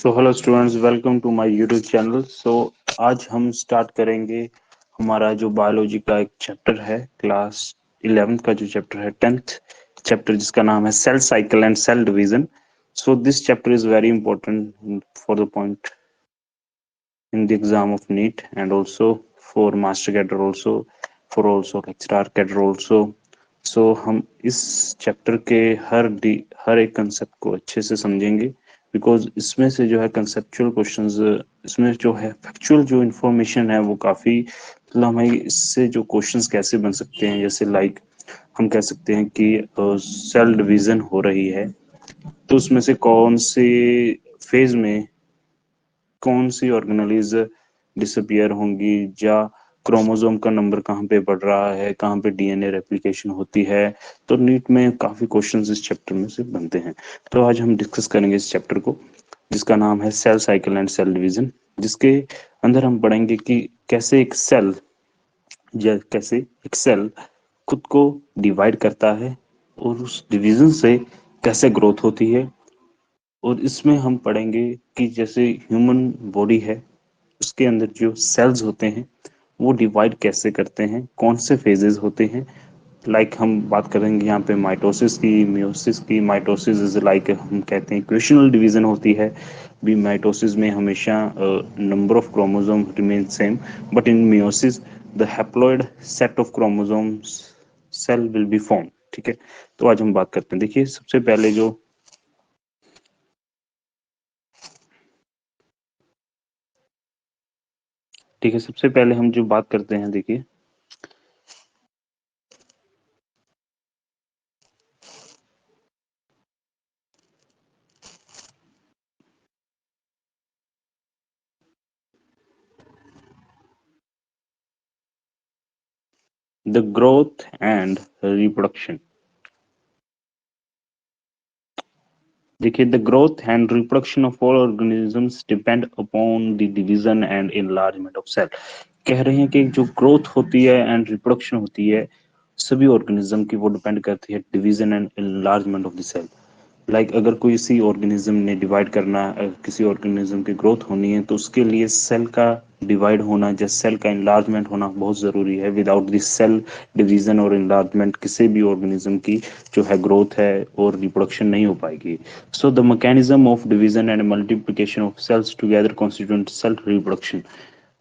So hello students, welcome to my YouTube channel. आज हम start करेंगे हमारा जो बायोलॉजी का एक चैप्टर है, क्लास 11th का जो चैप्टर है, 10th चैप्टर, जिसका नाम है cell cycle and cell division. So this chapter is very important for the point in the exam of NEET and also for master cadre also, for also lecturer cadre also. So हम इस chapter के हर एक concept को अच्छे से समझेंगे, because इसमें से जो है कंसेप्चुअल क्वेश्चंस, इसमें जो है फैक्चुअल जो इंफॉर्मेशन है वो काफ़ी, मतलब हमें इससे जो क्वेश्चंस कैसे बन सकते हैं, जैसे लाइक हम कह सकते हैं कि सेल डिवीजन हो रही है तो उसमें से कौन से फेज में कौन सी ऑर्गेनेलीज डिसअपियर होंगी, या क्रोमोसोम का नंबर कहाँ पे बढ़ रहा है, कहाँ पे डीएनए रेप्लिकेशन होती है। तो नीट में काफी क्वेश्चंस इस चैप्टर में से बनते हैं। तो आज हम डिस्कस करेंगे इस चैप्टर को, जिसका नाम है cell cycle and cell division, जिसके अंदर हम पढ़ेंगे कि कैसे एक सेल खुद को डिवाइड करता है और उस डिवीजन से कैसे ग्रोथ होती है। और इसमें हम पढ़ेंगे कि जैसे ह्यूमन बॉडी है, उसके अंदर जो सेल्स होते हैं वो डिवाइड कैसे करते हैं, कौन से फेजेस होते हैं। लाइक हम बात करेंगे यहाँ पे माइटोसिस की, मियोसिस की। माइटोसिस इज लाइक हम कहते हैं इक्वेशनल डिवीजन होती है। भी माइटोसिस में हमेशा number of chromosome remain same, but in meiosis the haploid set of chromosomes cell will be form. ठीक है, तो आज हम बात करते हैं। देखिए सबसे पहले जो ठीक है, सबसे पहले हम जो बात करते हैं, देखिए द ग्रोथ एंड रिप्रोडक्शन। देखिए, the growth and reproduction of all organisms depend upon the division and enlargement of cell. कह रहे हैं कि जो ग्रोथ होती है एंड रिप्रोडक्शन होती है सभी ऑर्गेनिज्म की, वो डिपेंड करती है division and enlargement of the cell. Like अगर कोई किसी ऑर्गेनिज्म ने डिवाइड करना, किसी ऑर्गेनिज्म की ग्रोथ होनी है, तो उसके लिए सेल का डिवाइड होना या सेल का इनलार्जमेंट होना बहुत ज़रूरी है। विदाउट दिस सेल डिवीजन और इनलार्जमेंट किसी भी ऑर्गेनिज्म की जो है ग्रोथ है और रिप्रोडक्शन नहीं हो पाएगी। So the mechanism of division and multiplication of cells together constitute cell reproduction.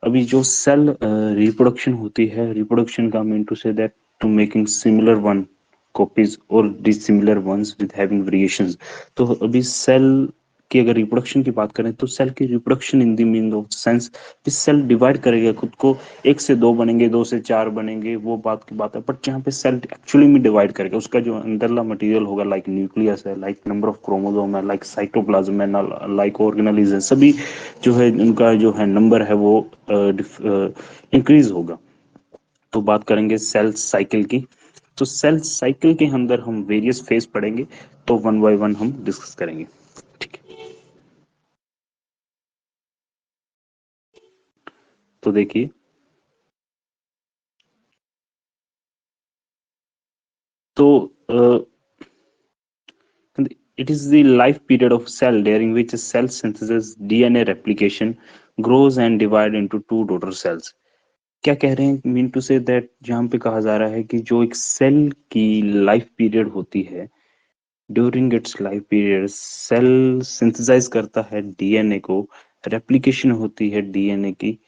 अभी जो सेल रिप्रोडक्शन होती है, रिप्रोडक्शन का mean to say that to making similar one copies or dissimilar ones with having variations। तो अभी cell की अगर reproduction की बात करें तो सेल की reproduction in the mean of sense कि सेल डिवाइड करेगा खुद को, एक से दो बनेंगे, दो से चार बनेंगे, वो बात की बात है। बट जहाँ पे सेल एक्चुअली में डिवाइड करेगा, उसका जो अंदरला मटेरियल होगा, लाइक न्यूक्लियस है, लाइक नंबर ऑफ क्रोमोसोम है, लाइक साइटोप्लाज्म है, लाइक ऑर्गेनेलिज है, सभी जो है उनका जो है नंबर है वो इंक्रीज होगा। तो बात करेंगे सेल साइकिल की। तो सेल साइकिल के अंदर हम वेरियस फेज पढ़ेंगे, तो वन बाय वन हम डिस्कस करेंगे। ठीक है, तो देखिए, तो it is the life period of cell during which a cell synthesis, DNA replication, grows and divide into two daughter cells। क्या कह रहे हैं, मीन टू से दैट जहाँ पे कहा जा रहा है कि जो एक सेल की लाइफ पीरियड होती है, during its life period cell synthesize करता है डीएनए को, रेप्लिकेशन होती है डीएनए की,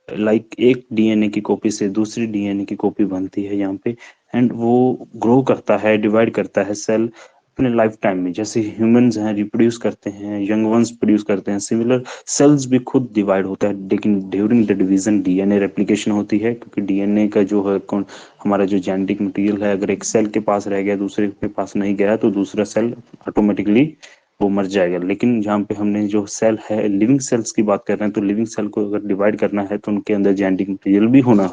लाइक एक डीएनए की कॉपी से दूसरी डीएनए की कॉपी बनती है यहाँ पे, एंड वो ग्रो करता है, डिवाइड करता है सेल अपने लाइफ टाइम में। जैसे ह्यूमंस हैं, रिप्रोड्यूस करते हैं, यंग वंस प्रोड्यूस करते हैं, सिमिलर सेल्स भी खुद डिवाइड होता है, लेकिन during the division DNA replication होती है, क्योंकि डीएनए का जो है कौन हमारा जो जेनेटिक मटेरियल है, अगर एक सेल के पास रह गया दूसरे के पास नहीं गया तो दूसरा सेल ऑटोमेटिकली वो मर जाएगा। लेकिन जहाँ पे हमने जो सेल है, लिविंग सेल्स की बात कर रहे हैं, तो लिविंग सेल को अगर डिवाइड करना है तो उनके अंदर जेनेटिक मटेरियल भी होना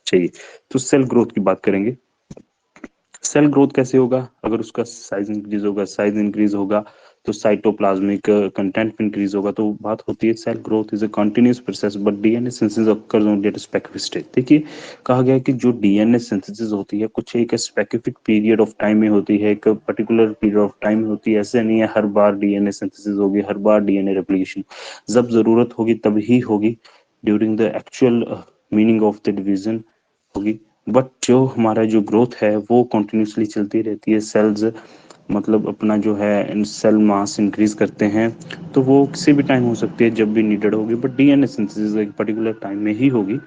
चाहिए। तो सेल ग्रोथ की बात करेंगे। सेल ग्रोथ कैसे होगा, अगर उसका साइज इंक्रीज होगा, तो साइटोप्लाज्मिक कंटेंट इंक्रीज होगा। तो बात होती है cell growth is a continuous process but DNA synthesis occurs only at specific stage. देखिए कहा गया कि जो डीएनए सिंथेसिस होती है कुछ एक स्पेसिफिक पीरियड ऑफ टाइम में होती है, एक पर्टिकुलर पीरियड ऑफ टाइम में होती है। ऐसे नहीं है हर बार डीएनए सिंथेसिस होगी, हर बार डीएनए रेप्लिकेशन। जब जरूरत होगी तभी होगी, during the actual meaning of the division होगी। बट जो हमारा जो ग्रोथ है वो कंटिन्यूसली चलती रहती है। सेल्स मतलब अपना जो है सेल मास इंक्रीज करते हैं, तो वो किसी भी टाइम हो सकती है जब भी नीडेड होगी, बट डीएनए सिंथेसिस एक पर्टिकुलर टाइम में ही होगी।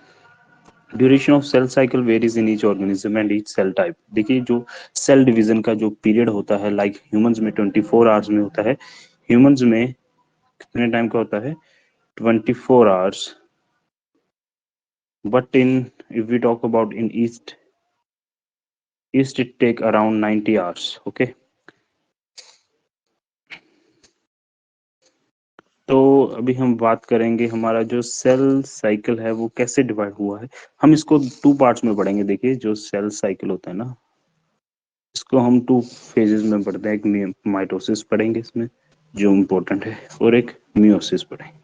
Duration of cell cycle varies in each organism and each cell type. देखिए जो सेल डिवीजन का जो पीरियड होता है लाइक ह्यूमंस में 24 आवर्स में होता है। ह्यूमंस में कितने टाइम का होता है? 24 hours. But in if we talk about in yeast it take around 90 hours. Okay, तो अभी हम बात करेंगे हमारा जो सेल साइकिल है वो कैसे डिवाइड हुआ है। हम इसको टू पार्ट्स में पढ़ेंगे। देखिए जो सेल साइकिल होता है ना, इसको हम टू फेजेस में पढ़ते हैं। एक माइटोसिस पढ़ेंगे इसमें जो इम्पोर्टेंट है, और एक मियोसिस पढ़ेंगे।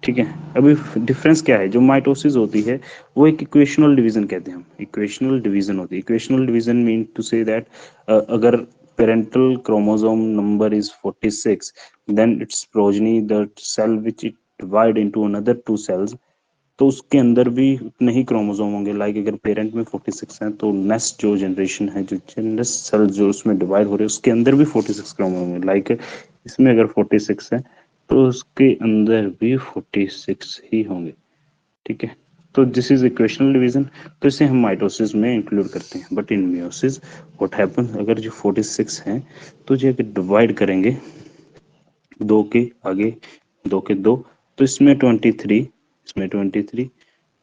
ठीक है, अभी डिफरेंस क्या है? जो माइटोसिस होती है वो एक इक्वेशनल डिवीजन कहते हैं हम, इक्वेशनल डिवीजन होती है। Equational division mean to say that अगर parental chromosome number is 46, then its progeny the cell which it divide into another two cells, तो उसके अंदर भी उतने ही क्रोमोसोम होंगे। लाइक अगर पेरेंट में 46 है तो नेक्स्ट जो जनरेशन है, जो नेक्स्ट सेल जो उसमें डिवाइड हो रहे हैं उसके अंदर भी 46 क्रोमोसोम होंगे। लाइक इसमें अगर 46 है तो उसके अंदर भी 46 ही होंगे। ठीक है, तो दिस इज इक्वेशनल डिवीजन। तो इसे हम माइटोसिस में इंक्लूड करते हैं। But in meiosis what happen, अगर जो 46 हैं तो जो डिवाइड करेंगे दो के आगे, दो के दो, तो इसमें 23, इसमें 23,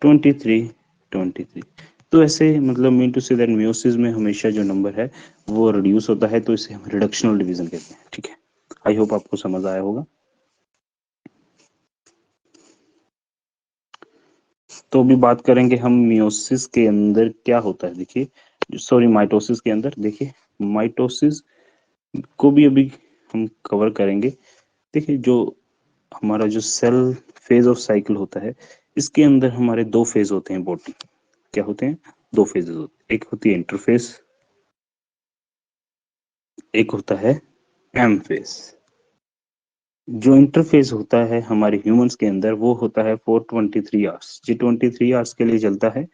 23, 23। तो ऐसे मतलब mean to say that meiosis में हमेशा जो नंबर है वो रिड्यूस होता है, तो इसे हम रिडक्शनल डिवीजन कहते हैं। ठीक है, आई होप आपको समझ आया होगा। तो अभी बात करेंगे हम मियोसिस के अंदर क्या होता है। देखिए सॉरी माइटोसिस के अंदर, देखिए माइटोसिस को भी अभी हम कवर करेंगे। देखिए जो हमारा जो सेल फेज ऑफ साइकिल होता है इसके अंदर हमारे दो फेज होते हैं बॉडी। क्या होते हैं? दो फेजेस होते हैं। एक होती है इंटरफेस, एक होता है एम फेज। जो इंटरफेस होता है हमारे ह्यूमंस के अंदर वो होता है फॉर 23 आवर्स जी, 23 आवर्स के लिए चलता है।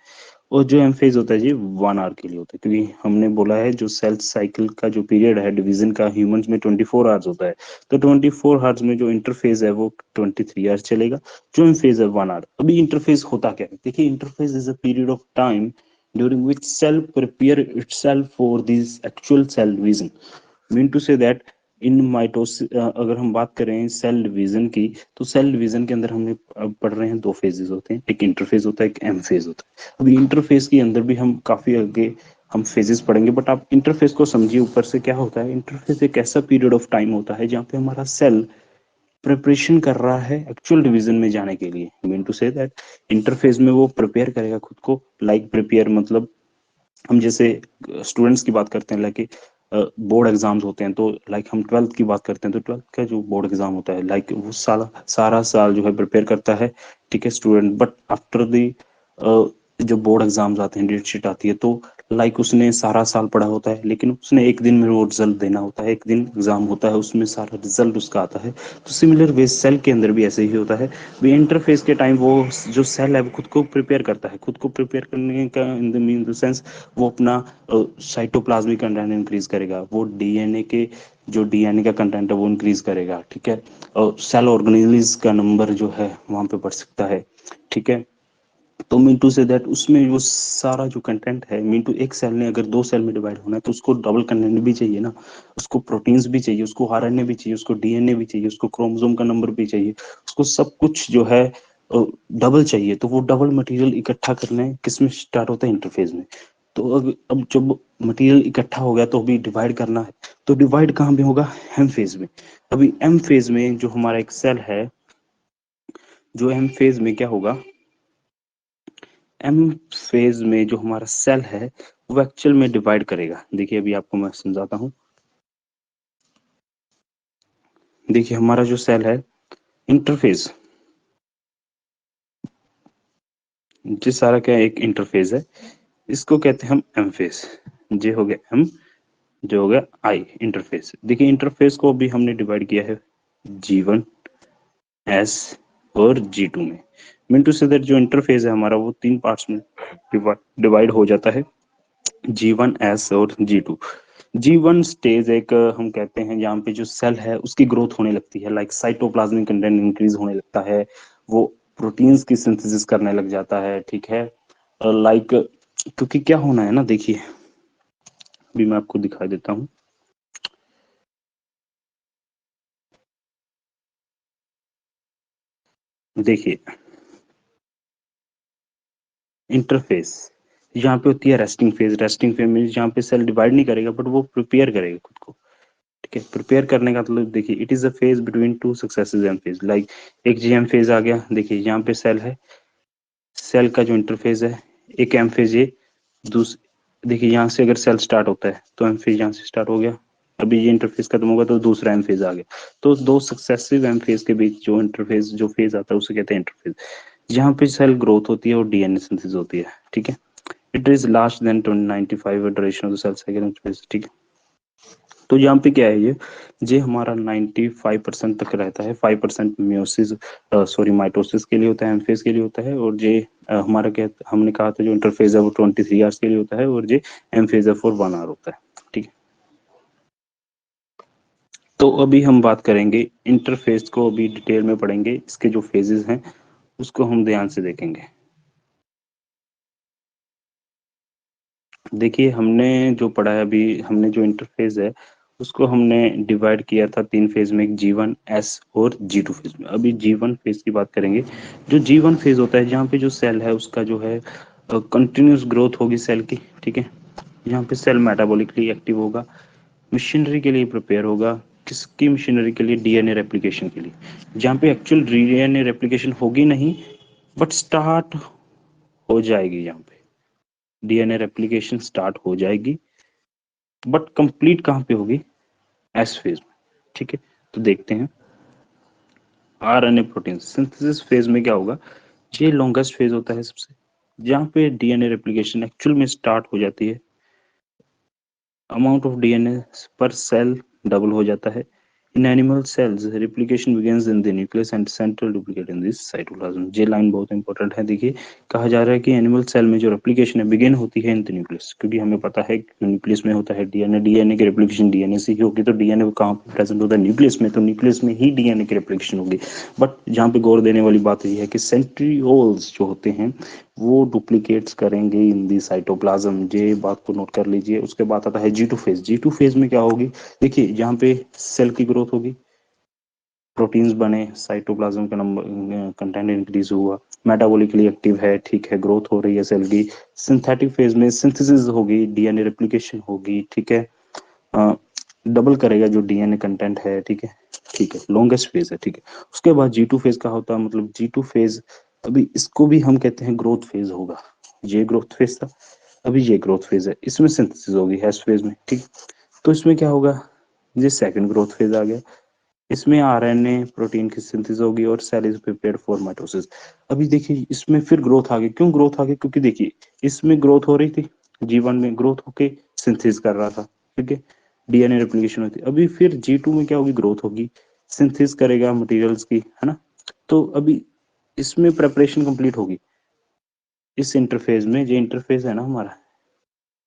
और जो एम फेज होता है जी 1 आवर के लिए होता है, क्योंकि हमने बोला है जो सेल साइकिल का जो पीरियड है डिवीजन का ह्यूमंस में 24 आवर्स होता है। तो 24 आवर्स में जो इंटरफेज है वो 23 आवर्स चलेगा। जो एम फेज है 1 आवर। अभी इंटरफेज होता क्या है? देखिए interphase is a period of time during which cell prepare itself for this actual cell division, mean to say that in mitosis अगर हम बात करें सेल डिवीजन की, तो सेल डिवीजन के अंदर हमने अब पढ़ रहे हैं दो फेजेस होते हैं, एक इंटरफेज होता है, एक एम फेज होता है। अभी इंटरफेज के अंदर भी हम काफी आगे हम फेजेस पढ़ेंगे, बट आप इंटरफेस को समझिए ऊपर से क्या होता है। इंटरफेस एक ऐसा पीरियड ऑफ टाइम होता है जहाँ पे हमारा सेल प्रिपरेशन कर रहा है एक्चुअल डिवीजन में जाने के लिए। Mean to say that interphase में वो प्रिपेयर करेगा खुद को। लाइक प्रिपेयर मतलब हम जैसे स्टूडेंट्स की बात करते हैं, लाइक बोर्ड एग्जाम्स होते हैं, तो लाइक हम ट्वेल्थ की बात करते हैं तो ट्वेल्थ का जो बोर्ड एग्जाम होता है लाइक वो सारा साल जो है प्रिपेयर करता है। ठीक है स्टूडेंट, बट आफ्टर द जो बोर्ड एग्जाम्स आते हैं, डेट शीट आती है, तो लाइक उसने सारा साल पढ़ा होता है लेकिन उसने एक दिन में वो रिजल्ट देना होता है। एक दिन एग्जाम होता है उसमें सारा रिजल्ट उसका आता है। तो सिमिलर वे सेल के अंदर भी ऐसे ही होता है। वे इंटरफेस के टाइम वो जो सेल है वो खुद को प्रिपेयर करता है। खुद को प्रिपेयर करने का in the mean the sense वो अपना साइटोप्लाज्मिक कंटेंट इंक्रीज करेगा, वो डीएनए के जो डीएनए का कंटेंट है वो इंक्रीज करेगा। ठीक है, और सेल ऑर्गेनेल्स का नंबर जो है वहां पे बढ़ सकता है। ठीक है, तो मीन से दैट उसमें वो सारा जो कंटेंट है, मीन एक सेल ने अगर दो सेल में डिवाइड होना है तो उसको डबल कंटेंट भी चाहिए ना। उसको प्रोटीन्स भी चाहिए, उसको आरएनए भी चाहिए, उसको डीएनए भी चाहिए, उसको क्रोमोसोम का नंबर भी चाहिए, उसको सब कुछ जो है डबल चाहिए। तो वो डबल मटेरियल इकट्ठा करना है किसमें स्टार्ट होता है? इंटरफेज में। तो अब जब मटेरियल इकट्ठा हो गया तो अभी डिवाइड करना है, तो डिवाइड कहाँ पे होगा? एम फेज में। अभी एम फेज में जो हमारा एक सेल है, जो एम फेज में क्या होगा? एम फेज में जो हमारा सेल है वो एक्चुअल में डिवाइड करेगा। देखिए अभी आपको मैं समझाता हूँ। देखिए हमारा जो सेल है इंटरफेज, ये सारा क्या है, एक इंटरफेज है, इसको कहते हैं हम एम फेज। ये हो गया एम, जो हो गया आई, इंटरफेस। देखिए इंटरफेस को भी हमने डिवाइड किया है G1, S और G2 में। मीन टू से दैट जो इंटरफेस है हमारा वो 3 पार्ट्स में डिवाइड हो जाता है, G1, S और G2। G1 स्टेज एक हम कहते हैं जहाँ पे जो सेल है उसकी ग्रोथ होने लगती है, लाइक साइटोप्लाज्मिक कंटेंट इंक्रीज होने लगता है, वो प्रोटीन्स की सिंथेसिस करने लग जाता है, ठीक है। लाइक क्योंकि क्या होना है ना, देखिए अभी मैं आपको दिखा देता हूँ। देखिए इंटरफेस यहाँ पे होती है रेस्टिंग फेज। रेस्टिंग फेज में यहाँ पे सेल डिवाइड नहीं करेगा बट वो प्रिपेयर करेगा खुद को, ठीक है। प्रिपेयर करने का मतलब देखिए it is a phase between two successive M phase. Like एक जीएम फेज आ गया, देखिए यहाँ पे सेल है, सेल का जो इंटरफेज है एक एम फेज ये, दूस देखिए यहाँ से अगर सेल स्टार्ट होता है तो एम फेज यहाँ से स्टार्ट हो गया, अभी ये इंटरफेस खत्म होगा तो दूसरा एम फेज आ गया, तो दो सक्सेसिव एम फेज के बीच जो इंटरफेस जो फेज आता है उसे कहते हैं इंटरफेज। जहाँ पे सेल ग्रोथ होती है और डीएनए सिंथेसिस होती है, ठीक है। It is last than 95 duration of the cell cycle, ठीक है। तो यहाँ पे क्या है ये हमारा 95% तक रहता है। 5% म्योसिस सॉरी माइटोसिस के लिए होता है, एमफेज के लिए होता है, और ये हमारा क्या हमने कहा था जो इंटरफेज है वो 23 आवर्स के लिए होता है, और ये एमफेज है फॉर 1 आवर होता है, ठीक है। तो अभी हम बात करेंगे इंटरफेज को, अभी डिटेल में पढ़ेंगे, इसके जो फेजेस हैं उसको हम ध्यान से देखेंगे। देखिए हमने जो पढ़ा है अभी, हमने जो इंटरफेज है उसको हमने डिवाइड किया था 3 फेज में, G1, S और G2 फेज में। अभी G1 फेज की बात करेंगे। जो G1 फेज होता है जहाँ पे जो सेल है उसका जो है कंटिन्यूस ग्रोथ होगी सेल की, ठीक है। यहाँ पे सेल मेटाबॉलिकली एक्टिव होगा, मशीनरी के लिए प्रिपेयर होगा। किसकी मशीनरी के लिए? डीएनए रेप्लिकेशन के लिए। जहाँ पे एक्चुअल डीएनए रेप्लिकेशन होगी नहीं बट स्टार्ट हो जाएगी, यहाँ पे डीएनए रेप्लिकेशन स्टार्ट हो जाएगी बट कंप्लीट कहाँ पे होगी? एस फेज में, ठीक है। तो देखते हैं आरएनए प्रोटीन सिंथेसिस फेज में क्या होगा। ये लॉन्गेस्ट फेज होता है सबसे, जहाँ पे डीएनए रेप्लिकेशन एक्चुअल में स्टार्ट हो जाती है। अमाउंट ऑफ डीएनए पर सेल डबल हो जाता है। In animal cells replication begins in the nucleus and central duplicate in this cytoplasm. ये लाइन बहुत इंपॉर्टेंट है। देखिए कहा जा रहा है कि एनिमल सेल में जो रेप्लिकेशन है बिगिन होती है इन द न्यूक्लियस, क्योंकि हमें पता है कि न्यूक्लियस में होता है डीएनए, डीएनए की रेप्लिकेशन डीएनए से ही होगी, तो डीएनए कहाँ पे प्रेजेंट होता है? न्यूक्लियस में, तो न्यूक्लियस में ही डीएनए की रेप्लिकेशन होगी। बट जहाँ पे गौर देने वाली बात यह है कि सेंट्रियोल्स जो होते हैं वो डुप्लीकेट्स करेंगे इन दी साइटोप्लाज्म। ये बात को नोट कर लीजिए। उसके बाद आता है G2 फेज। G2 फेज में क्या होगी? देखिए यहाँ पे सेल की ग्रोथ होगी, प्रोटीन्स बने, साइटोप्लाज्म का नंबर कंटेंट इंक्रीज हुआ, मेटाबॉलिकली एक्टिव है, ठीक है, ग्रोथ हो रही है सेल की। सिंथेटिक फेज में सिंथेसिस होगी, डीएनए रेप्लिकेशन होगी, ठीक है। डबल करेगा जो डीएनए कंटेंट है, ठीक है, ठीक है। लॉन्गेस्ट फेज है, ठीक है। उसके बाद G2 फेज का होता है, मतलब G2 फेज अभी इसको भी हम कहते हैं ग्रोथ फेज होगा। ये ग्रोथ फेज था, अभी ये ग्रोथ फेज है, इसमें सिंथेसिस होगी हैश फेज में, ठीक। तो इसमें क्या होगा? ये सेकंड ग्रोथ फेज आ गया, इसमें आरएनए प्रोटीन की सिंथेसिस होगी और cell is prepared for mitosis. अभी देखिए इसमें फिर ग्रोथ आ गई। क्यों ग्रोथ आ गई? क्योंकि देखिए इसमें ग्रोथ हो रही थी, G1 में ग्रोथ होके सिंथेसिस कर रहा था, ठीक है, डीएनए रेप्लिकेशन होती। अभी फिर G2 में क्या होगी? ग्रोथ होगी, सिंथेसिस करेगा मटेरियल्स की, है ना। तो अभी इसमें प्रेपरेशन कंप्लीट होगी इस इंटरफेज में। ये इंटरफेज है ना हमारा,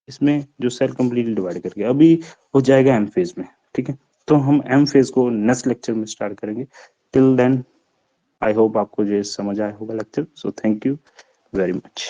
इसमें जो सेल कंप्लीटली डिवाइड करके अभी हो जाएगा एम फेज में, ठीक है। तो हम एम फेज को नेक्स्ट लेक्चर में स्टार्ट करेंगे। टिल देन आई होप आपको ये समझ आया होगा lecture. So thank you very much.